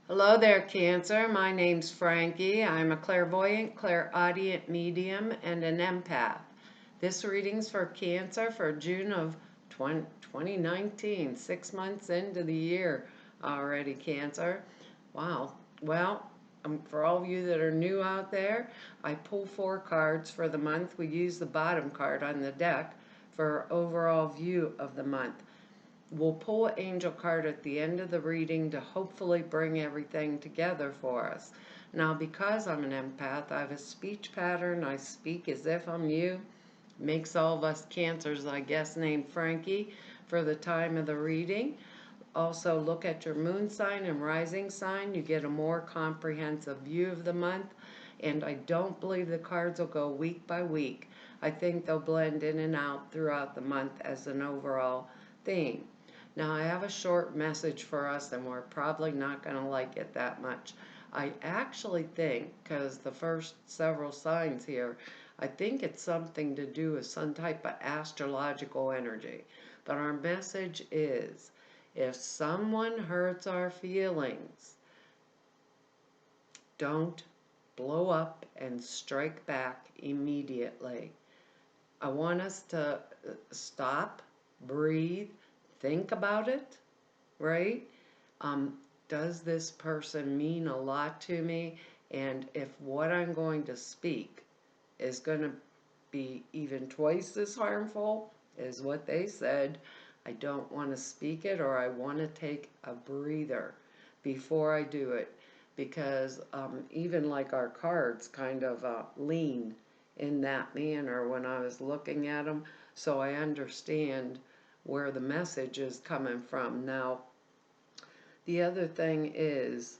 Hello there, Cancer. My name's Frankie. I'm a clairvoyant, clairaudient medium, and an empath. This reading's for Cancer for June of 2019, 6 months into the year already, Cancer. Wow. Well, for all of you that are new out there, I pull 4 cards for the month. We use the bottom card on the deck for overall view of the month. We'll pull an angel card at the end of the reading to hopefully bring everything together for us. Now, because I'm an empath, I have a speech pattern. I speak as if I'm you. Makes all of us cancers, I guess, named Frankie for the time of the reading. Also, look at your moon sign and rising sign. You get a more comprehensive view of the month. And I don't believe the cards will go week by week. I think they'll blend in and out throughout the month as an overall theme. Now, I have a short message for us, and we're probably not going to like it that much. I actually think, because the first several signs here, I think it's something to do with some type of astrological energy. But our message is, if someone hurts our feelings, don't blow up and strike back immediately. I want us to stop, breathe, think about it, right? Does this person mean a lot to me? And if what I'm going to speak is going to be even twice as harmful as what they said, I don't want to speak it, or I want to take a breather before I do it, because even like our cards kind of lean in that manner when I was looking at them, so I understand where the message is coming from. Now, the other thing is,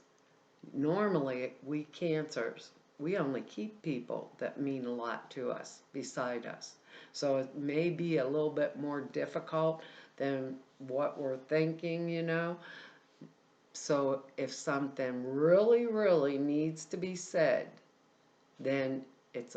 normally we cancers, we only keep people that mean a lot to us beside us. So it may be a little bit more difficult than what we're thinking. So if something really, really needs to be said, then it's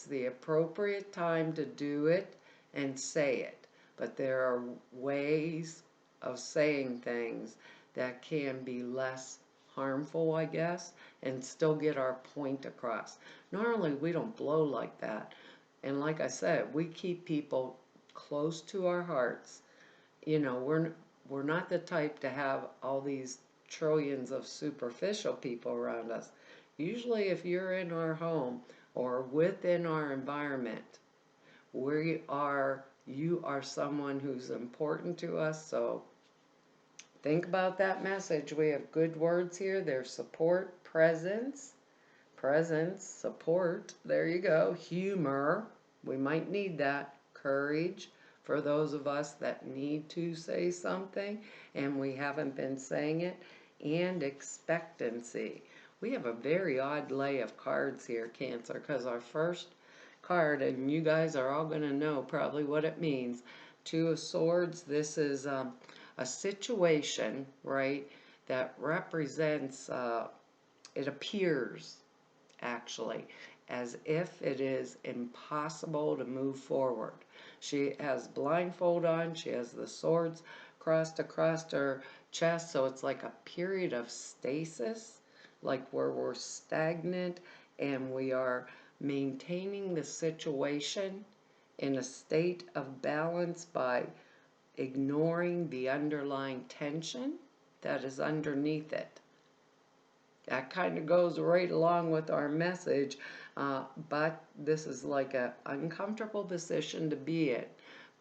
the appropriate time to do it and say it. But there are ways of saying things that can be less harmful, I guess, and still get our point across. Normally, we don't blow like that. And like I said, we keep people close to our hearts. We're not the type to have all these trillions of superficial people around us. Usually, if you're in our home or within our environment, you are someone who's important to us. So think about that message. We have good words here. There's support, presence, support. There you go. Humor. We might need that. Courage for those of us that need to say something and we haven't been saying it. And expectancy. We have a very odd lay of cards here, Cancer, because our first card, and you guys are all going to know probably what it means. Two of Swords. This is a situation, right, that represents, it appears actually as if it is impossible to move forward. She has blindfold on, she has the swords crossed across her chest, so it's like a period of stasis, like where we're stagnant and we are maintaining the situation in a state of balance by ignoring the underlying tension that is underneath it. That kind of goes right along with our message, but this is like an uncomfortable position to be in.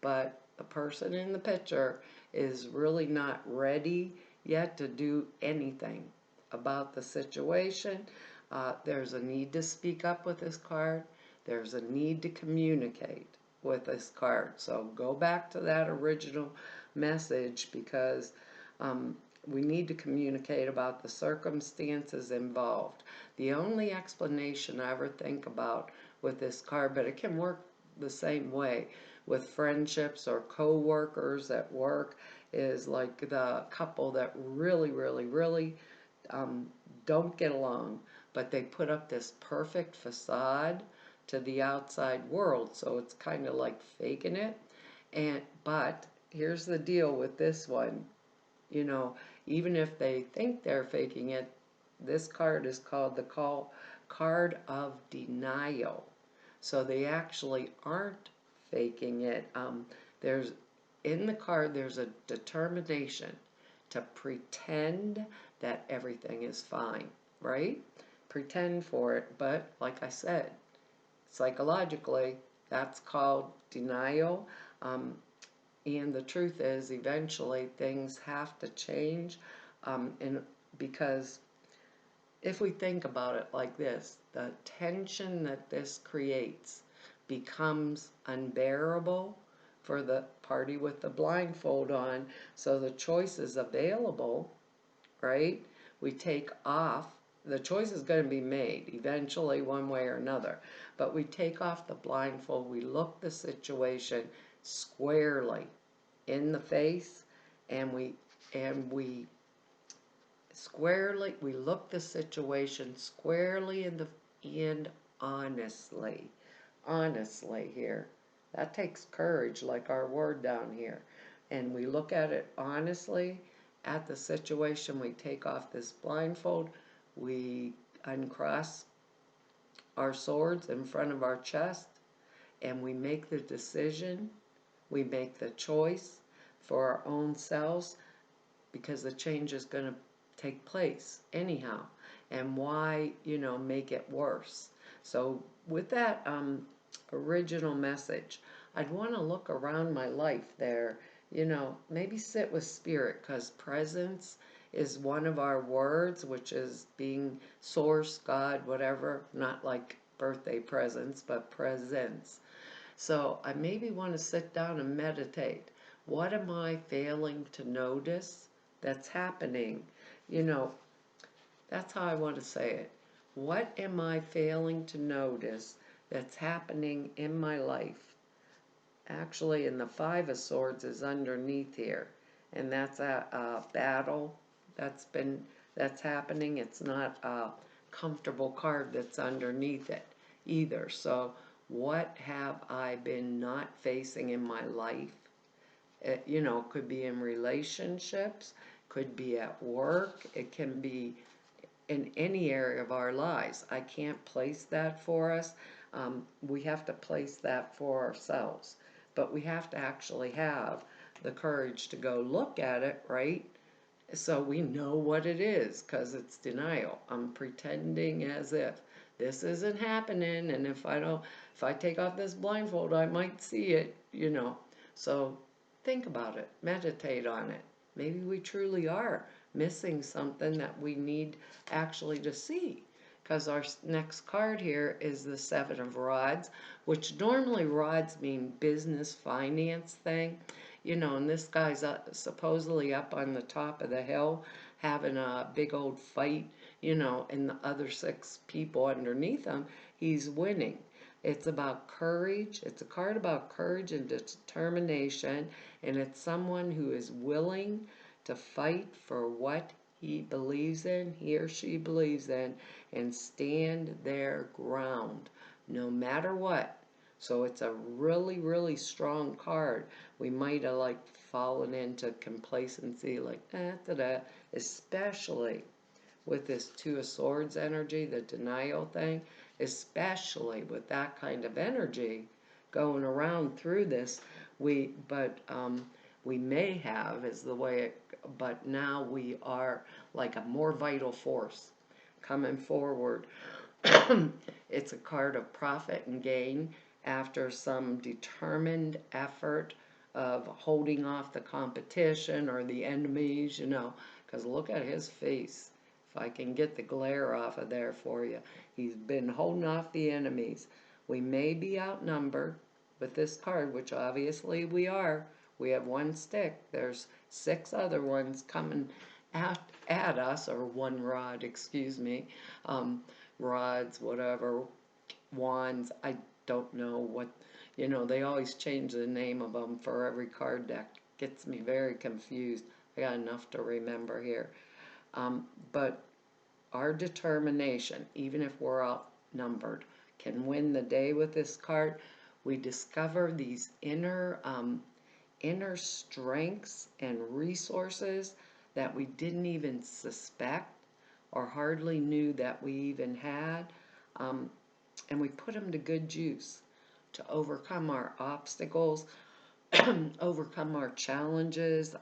But the person in the picture is really not ready yet to do anything about the situation. There's a need to speak up with this card. There's a need to communicate with this card. So go back to that original message, because we need to communicate about the circumstances involved. The only explanation I ever think about with this card, but it can work the same way with friendships or co-workers at work, is like the couple that really, really, really don't get along, but they put up this perfect facade to the outside world, so it's kind of like faking it. But here's the deal with this one. You know, even if they think they're faking it, this card is called the card of denial. So they actually aren't faking it. There's in the card, there's a determination to pretend that everything is fine, right? Pretend for it, but like I said, psychologically, that's called denial. Um, and the truth is, eventually, things have to change. And because if we think about it like this, the tension that this creates becomes unbearable for the party with the blindfold on. So the choice is available, right? We take off. The choice is going to be made eventually, one way or another. But we take off the blindfold. We look the situation squarely in the face, and we look the situation squarely in the end, honestly here. That takes courage, like our word down here. And we look at it honestly at the situation. We take off this blindfold. We uncross our swords in front of our chest, and we make the decision. We make the choice for our own selves, because the change is going to take place anyhow. And why, make it worse? So with that original message, I'd want to look around my life there, maybe sit with spirit, because presence is one of our words, which is being source, God, whatever, not like birthday presents, but presence. So I maybe want to sit down and meditate. What am I failing to notice that's happening? You know, that's how I want to say it. What am I failing to notice that's happening in my life? Actually, in the Five of Swords is underneath here, and that's a battle that's happening. It's not a comfortable card that's underneath it either. So, what have I been not facing in my life? Could be in relationships, could be at work, it can be in any area of our lives. I can't place that for us. We have to place that for ourselves. But we have to actually have the courage to go look at it, right? So we know what it is, because it's denial. I'm pretending as if this isn't happening, and if I take off this blindfold, I might see it. So think about it, meditate on it. Maybe we truly are missing something that we need actually to see. Because our next card here is the Seven of Rods, which normally rods mean business, finance thing. And this guy's supposedly up on the top of the hill having a big old fight, and the other six people underneath him, he's winning. It's about courage. It's a card about courage and determination, and it's someone who is willing to fight for what he or she believes in, and stand their ground no matter what. So it's a really, really strong card. We might have fallen into complacency, especially with this Two of Swords energy, the denial thing, especially with that kind of energy going around through this. We may have is the way but now we are like a more vital force coming forward. It's a card of profit and gain after some determined effort of holding off the competition or the enemies, because look at his face. If I can get the glare off of there for you, he's been holding off the enemies. We may be outnumbered with this card, which obviously we are. We have one stick. There's six other ones coming at us, or one rod, excuse me. Rods, whatever, wands, I don't know what, they always change the name of them for every card deck. Gets me very confused. I got enough to remember here. But our determination, even if we're outnumbered, can win the day with this card. We discover these inner strengths and resources that we didn't even suspect or hardly knew that we even had. Um, and we put them to good use to overcome our obstacles, overcome our challenges.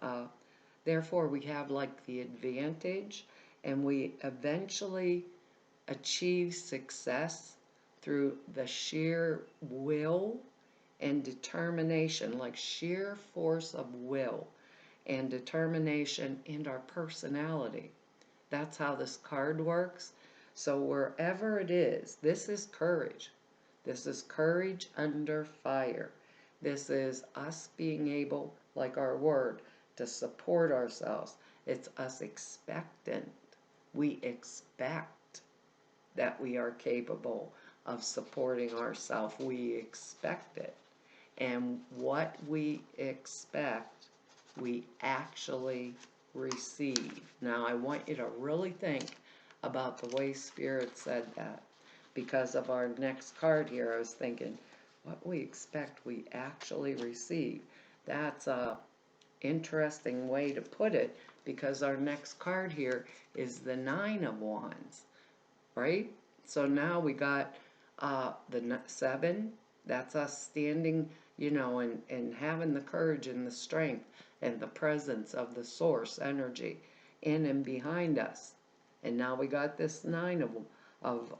Therefore, we have like the advantage, and we eventually achieve success through the sheer will and determination, like sheer force of will and determination in our personality. That's how this card works. So wherever it is, this is courage. This is courage under fire. This is us being able, like our word, to support ourselves. It's us expectant. We expect that we are capable of supporting ourselves. We expect it. And what we expect, we actually receive. Now, I want you to really think about the way Spirit said that. Because of our next card here, I was thinking, what we expect, we actually receive. That's a interesting way to put it, because our next card here is the Nine of Wands, right? So now we got the 7. That's us standing, and having the courage and the strength and the presence of the source energy in and behind us. And now we got this 9 of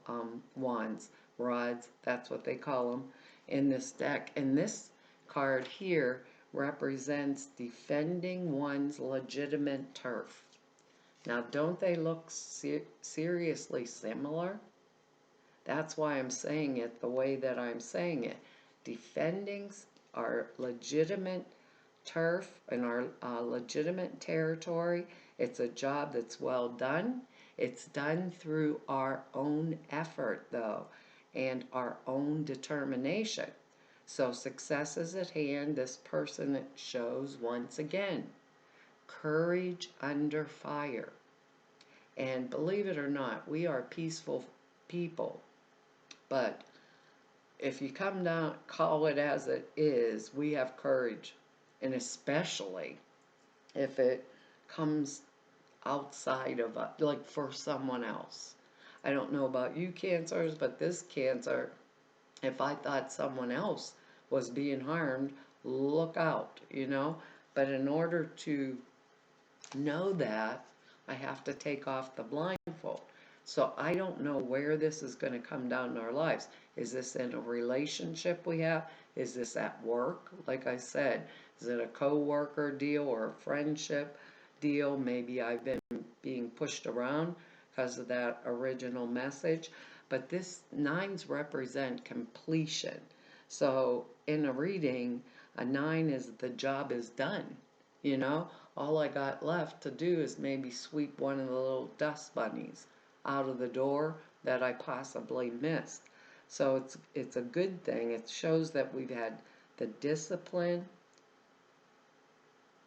wands, rods, that's what they call them, in this deck. And this card here represents defending one's legitimate turf. Now, don't they look seriously similar? That's why I'm saying it the way that I'm saying it. Defending our legitimate turf and our legitimate territory. It's a job that's well done. It's done through our own effort, though, and our own determination. So success is at hand. This person shows, once again, courage under fire. And believe it or not, we are peaceful people. But if you come down, call it as it is, we have courage. And especially if it comes outside of us, like for someone else. I don't know about you cancers, but this cancer, if I thought someone else was being harmed, look out. But in order to know that, I have to take off the blindfold. So I don't know where this is going to come down in our lives. Is this in a relationship we have? Is this at work? Like I said, is it a co-worker deal or a friendship deal? Maybe I've been being pushed around because of that original message. But this 9s represent completion. So in a reading, a 9 is the job is done. All I got left to do is maybe sweep one of the little dust bunnies out of the door that I possibly missed. So it's a good thing. It shows that we've had the discipline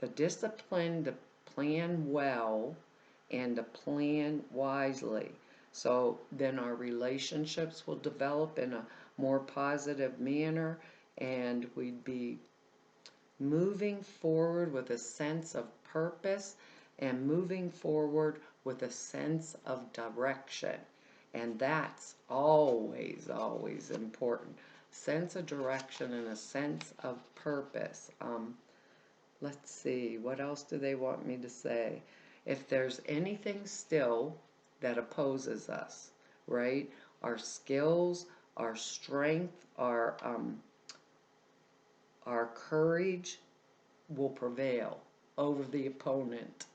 to plan well and to plan wisely. So then our relationships will develop in a more positive manner, and we'd be moving forward with a sense of purpose and moving forward with a sense of direction. And that's always, always important. Sense of direction and a sense of purpose. Let's see, what else do they want me to say? If there's anything still that opposes us, right? Our skills, our strength, our courage will prevail over the opponent.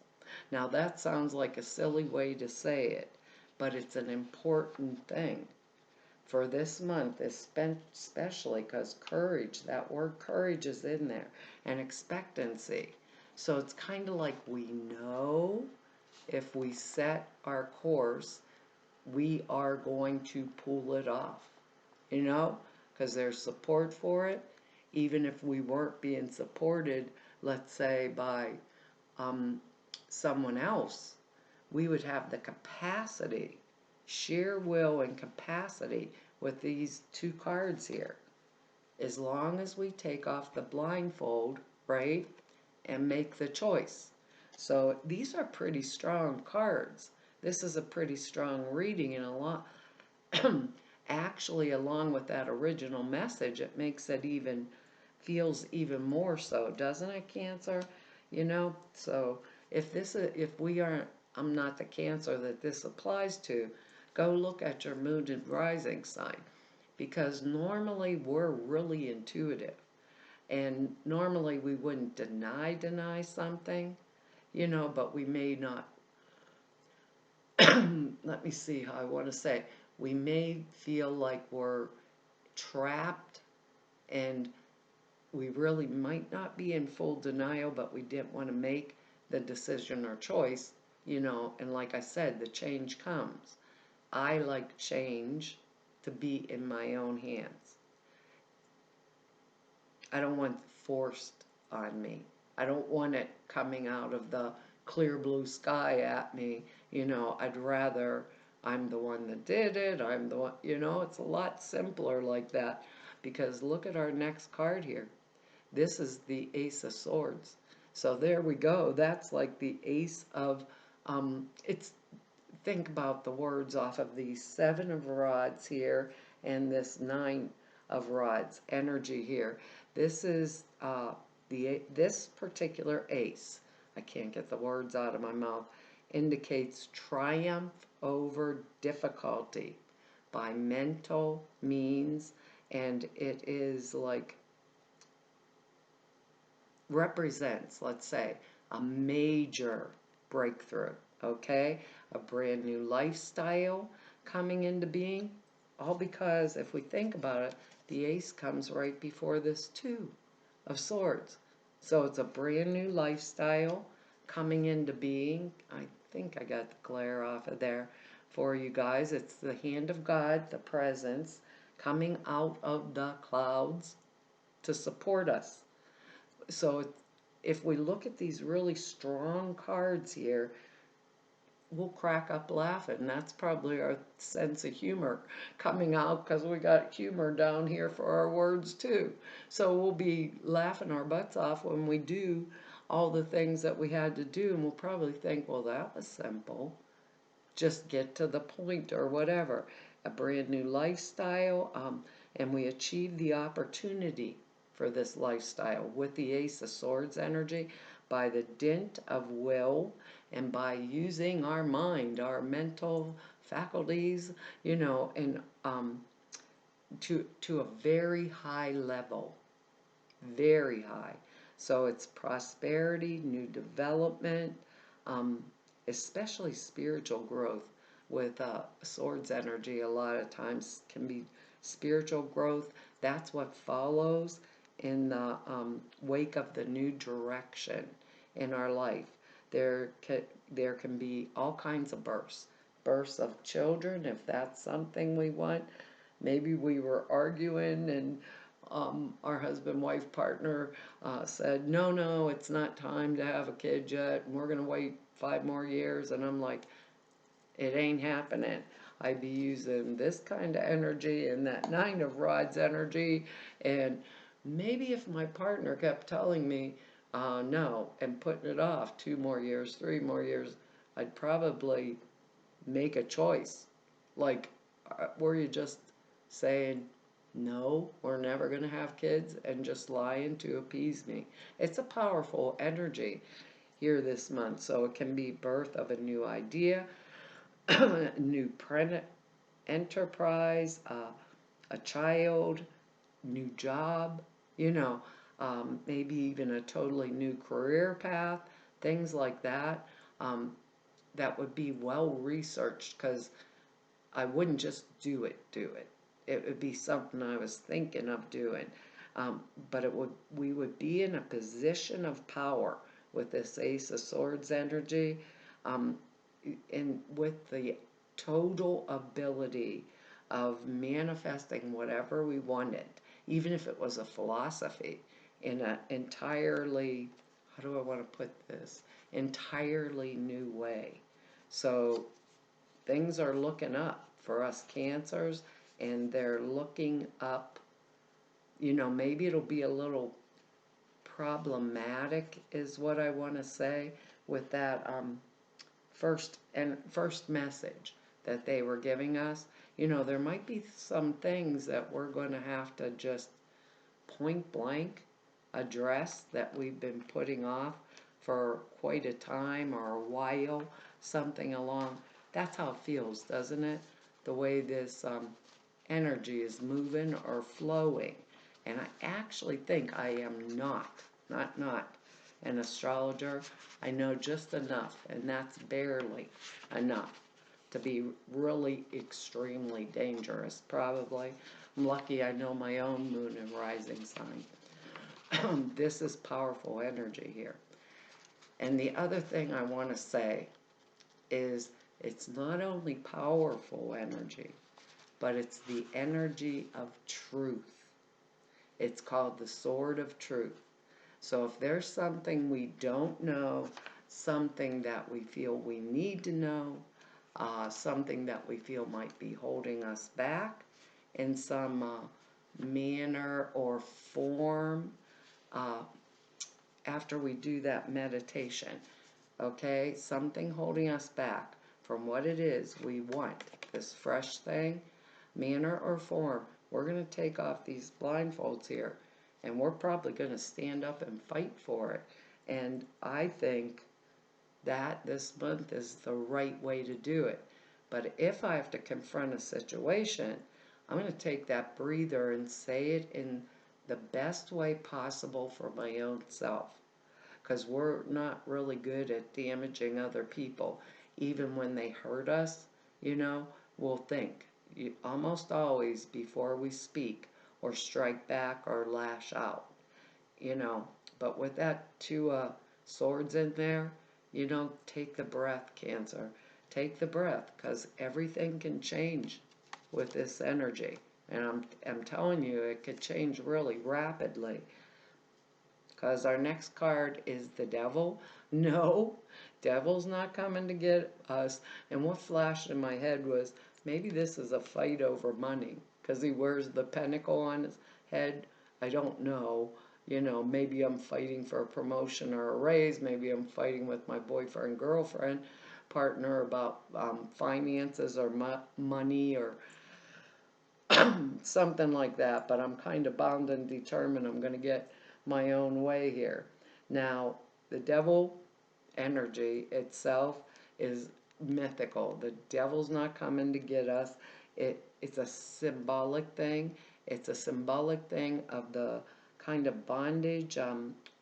Now that sounds like a silly way to say it, but it's an important thing for this month, especially because courage, that word courage is in there, and expectancy. So it's kind of like we know if we set our course, we are going to pull it off, because there's support for it. Even if we weren't being supported, let's say by someone else, we would have the capacity, sheer will and capacity with these 2 cards here. As long as we take off the blindfold, right, and make the choice. So these are pretty strong cards. This is a pretty strong reading, and a lot, actually, along with that original message, it makes it even, feels even more so, doesn't it, Cancer? You know, so if we aren't, I'm not the Cancer that this applies to, go look at your moon and rising sign, because normally we're really intuitive, and normally we wouldn't deny something, you know, but we may not, let me see how I want to say, we may feel like we're trapped, and we really might not be in full denial, but we didn't want to make the decision or choice, you know, and like I said, the change comes. I like change to be in my own hands. I don't want it forced on me. I don't want it coming out of the clear blue sky at me. You know, I'd rather I'm the one that did it. I'm the one, you know, it's a lot simpler like that, because look at our next card here. This is the Ace of Swords. So there we go. That's like the Ace of, it's, think about the words off of the Seven of Rods here and this Nine of Rods energy here. This is this particular ace, I can't get the words out of my mouth, indicates triumph over difficulty by mental means, and it is like represents, let's say, a major breakthrough, okay? A brand new lifestyle coming into being. All because, if we think about it, the ace comes right before this two of swords. So it's a brand new lifestyle coming into being. I think I got the glare off of there for you guys. It's the hand of God, the presence, coming out of the clouds to support us. So if we look at these really strong cards here, we'll crack up laughing. That's probably our sense of humor coming out, because we got humor down here for our words too. So we'll be laughing our butts off when we do all the things that we had to do, and we'll probably think, well, that was simple. Just get to the point or whatever. A brand new lifestyle, and we achieve the opportunity for this lifestyle with the Ace of Swords energy by the dint of will and by using our mind, our mental faculties, you know, and to a very high level, very high. So it's prosperity, new development, um, especially spiritual growth with swords energy. A lot of times can be spiritual growth. That's what follows in the wake of the new direction in our life. There can be all kinds of bursts of children, if that's something we want. Maybe we were arguing, and our husband-wife partner said, no, it's not time to have a kid yet, and we're going to wait 5 more years. And I'm like, it ain't happening. I'd be using this kind of energy and that Nine of Rods energy. And maybe if my partner kept telling me no and putting it off 2 more years, 3 more years, I'd probably make a choice. Like, were you just saying, no, we're never going to have kids, and just lying to appease me? It's a powerful energy here this month. So it can be birth of a new idea, new enterprise, a child, new job, you know, maybe even a totally new career path, things like that. That would be well researched, because I wouldn't just do it. It would be something I was thinking of doing. But we would be in a position of power with this Ace of Swords energy, and with the total ability of manifesting whatever we wanted, even if it was a philosophy, in an entirely, how do I want to put this, entirely new way. So things are looking up for us Cancers, and they're looking up, you know, maybe it'll be a little problematic is what I want to say with that first message that they were giving us. There might be some things that we're going to have to just point blank address that we've been putting off for quite a time or a while, something along. That's how it feels, doesn't it? The way this energy is moving or flowing. And I actually think I am not an astrologer. I know just enough, and that's barely enough to be really extremely dangerous, probably. I'm lucky I know my own moon and rising sign. This is powerful energy here. And the other thing I want to say is it's not only powerful energy, but it's the energy of truth. It's called the sword of truth. So if there's something we don't know, something that we feel we need to know, something that we feel might be holding us back in some manner or form, after we do that meditation, okay, something holding us back from what it is we want, this fresh thing, manner or form, we're going to take off these blindfolds here, and we're probably going to stand up and fight for it. And I think that this month is the right way to do it. But if I have to confront a situation, I'm going to take that breather and say it in the best way possible for my own self. Because we're not really good at damaging other people. Even when they hurt us, we'll think almost always before we speak or strike back or lash out. But with that two swords in there, take the breath, Cancer. Take the breath, because everything can change with this energy. And I'm telling you, it could change really rapidly. Because our next card is the devil. No, devil's not coming to get us. And what flashed in my head was, maybe this is a fight over money. Because he wears the pentacle on his head. I don't know. Maybe I'm fighting for a promotion or a raise. Maybe I'm fighting with my boyfriend, girlfriend, partner about finances or money or something like that. But I'm kind of bound and determined I'm going to get my own way here. Now, the devil energy itself is mythical. The devil's not coming to get us. It's a symbolic thing. It's a symbolic thing of the kind of bondage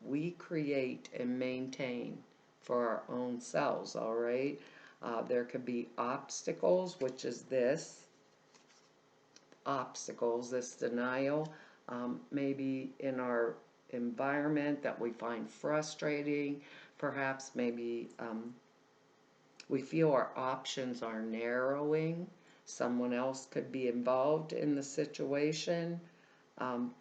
we create and maintain for our own selves, all right? There could be obstacles, which is this. Obstacles, this denial, maybe in our environment that we find frustrating. Perhaps maybe we feel our options are narrowing. Someone else could be involved in the situation.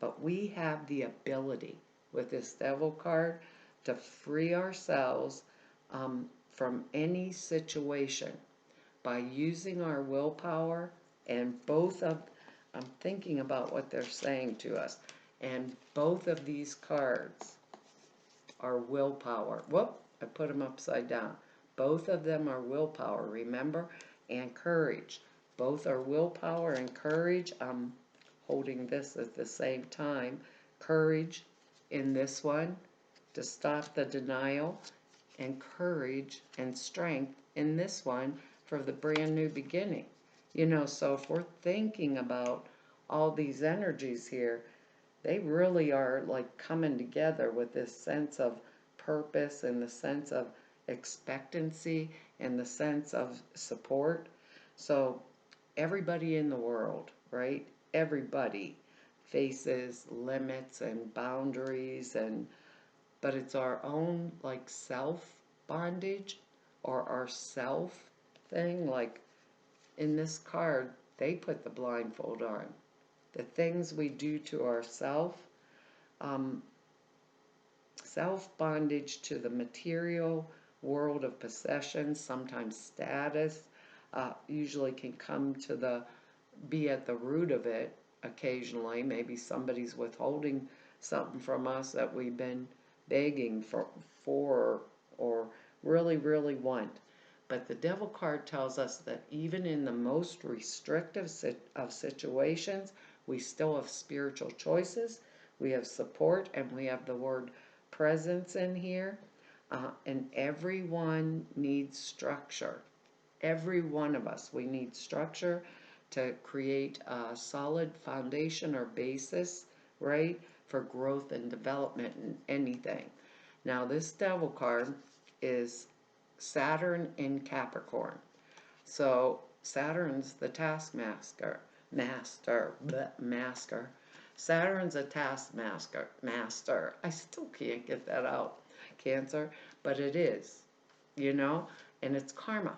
But we have the ability with this devil card to free ourselves from any situation by using our willpower. And I'm thinking about what they're saying to us, and both of these cards are willpower. Whoop, I put them upside down. Both of them are willpower, remember? And courage. Both are willpower and courage. I'm holding this at the same time. Courage in this one to stop the denial, and courage and strength in this one for the brand new beginning. So if we're thinking about all these energies here, they really are like coming together with this sense of purpose and the sense of expectancy and the sense of support. So everybody in the world, right? Everybody faces limits and boundaries, but it's our own like self bondage or our self thing. Like in this card, they put the blindfold on. The things we do to ourself, self-bondage to the material world of possessions, sometimes status, usually can come to be at the root of it occasionally. Maybe somebody's withholding something from us that we've been begging for or really want. But the devil card tells us that even in the most restrictive of situations, we still have spiritual choices, we have support, and we have the word presence in here. And everyone needs structure. Every one of us, we need structure to create a solid foundation or basis, right, for growth and development in anything. Now, this devil card is Saturn in Capricorn. So Saturn's the taskmaster, master. Saturn's a taskmaster. I still can't get that out, Cancer, but it is, and it's karma.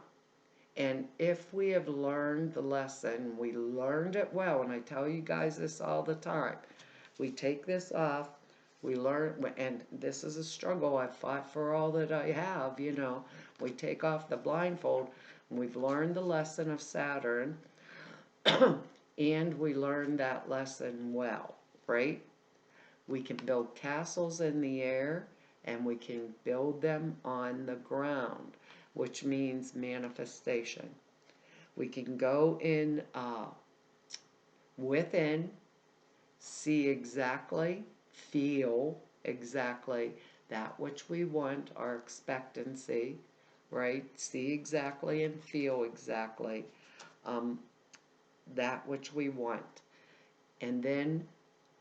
And if we have learned the lesson, we learned it well, and I tell you guys this all the time, we take this off, we learn, and this is a struggle. I've fought for all that I have, We take off the blindfold, and we've learned the lesson of Saturn, and we learned that lesson well, right? We can build castles in the air, and we can build them on the ground, which means manifestation. We can go in within, see exactly, feel exactly that which we want, our expectancy, right? See exactly and feel exactly that which we want. And then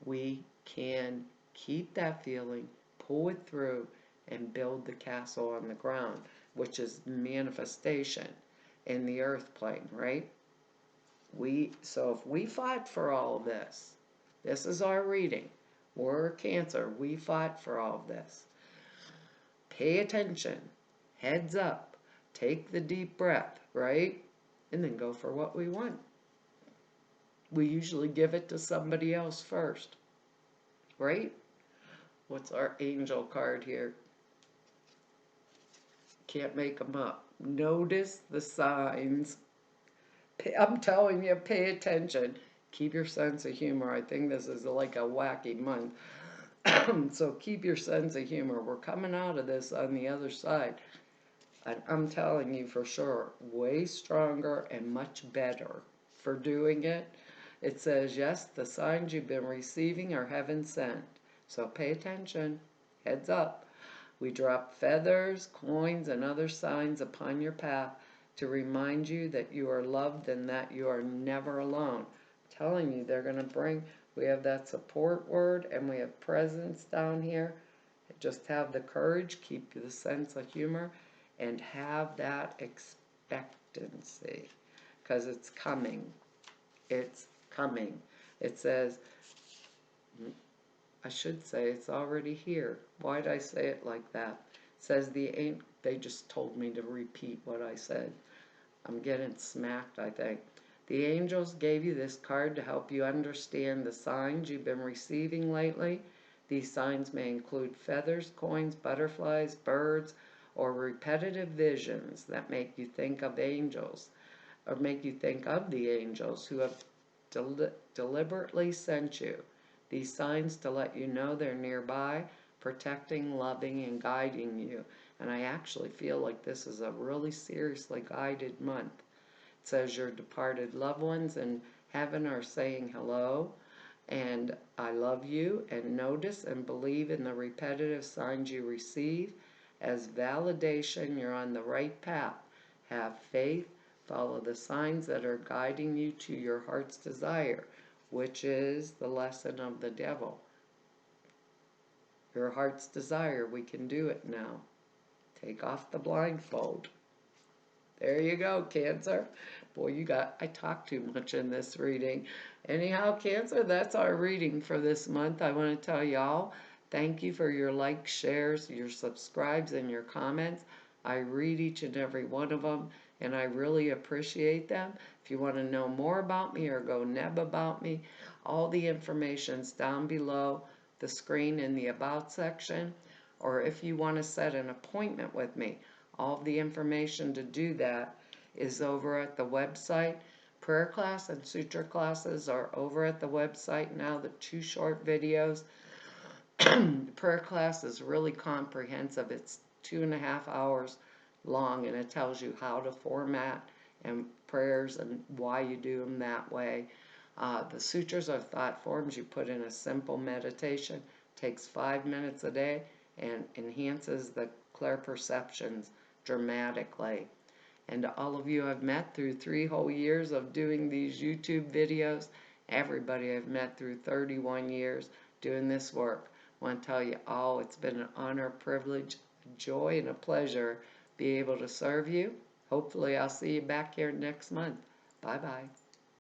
we can keep that feeling, pull it through, and build the castle on the ground, which is manifestation in the earth plane, right? So if we fought for all of this, this is our reading. We're Cancer. We fought for all of this. Pay attention. Heads up. Take the deep breath, right? And then go for what we want. We usually give it to somebody else first, right? What's our angel card here? Can't make them up. Notice the signs. I'm telling you, pay attention. Keep your sense of humor. I think this is like a wacky month. So keep your sense of humor. We're coming out of this on the other side. And I'm telling you for sure, way stronger and much better for doing it. It says, yes, the signs you've been receiving are heaven sent. So pay attention. Heads up. We drop feathers, coins, and other signs upon your path to remind you that you are loved and that you are never alone. I'm telling you, they're going to bring, we have that support word and we have presence down here. Just have the courage, keep the sense of humor, and have that expectancy because it's coming. It's coming. It says, I should say it's already here. Why did I say it like that? It says they just told me to repeat what I said. I'm getting smacked, I think. The angels gave you this card to help you understand the signs you've been receiving lately. These signs may include feathers, coins, butterflies, birds, or repetitive visions that make you think of angels, or make you think of the angels who have deliberately sent you. These signs to let you know they're nearby, protecting, loving, and guiding you. And I actually feel like this is a really seriously guided month. It says your departed loved ones in heaven are saying hello, and I love you, and notice and believe in the repetitive signs you receive as validation you're on the right path. Have faith, follow the signs that are guiding you to your heart's desire, which is the lesson of the devil. Your heart's desire, we can do it now. Take off the blindfold. There you go, Cancer. Boy, I talk too much in this reading. Anyhow, Cancer, that's our reading for this month. I want to tell y'all, thank you for your likes, shares, your subscribes, and your comments. I read each and every one of them, and I really appreciate them. If you want to know more about me or go neb about me, all the information's down below the screen in the About section. Or if you want to set an appointment with me, all of the information to do that is over at the website. Prayer class and sutra classes are over at the website now, the 2 short videos. The prayer class is really comprehensive. It's 2.5 hours long, and it tells you how to format and prayers and why you do them that way. The sutras are thought forms you put in a simple meditation, takes 5 minutes a day, and enhances the clear perceptions dramatically. And to all of you I've met through 3 whole years of doing these YouTube videos, everybody I've met through 31 years doing this work, I want to tell you all it's been an honor, a privilege, a joy, and a pleasure be able to serve you. Hopefully I'll see you back here next month. Bye-bye.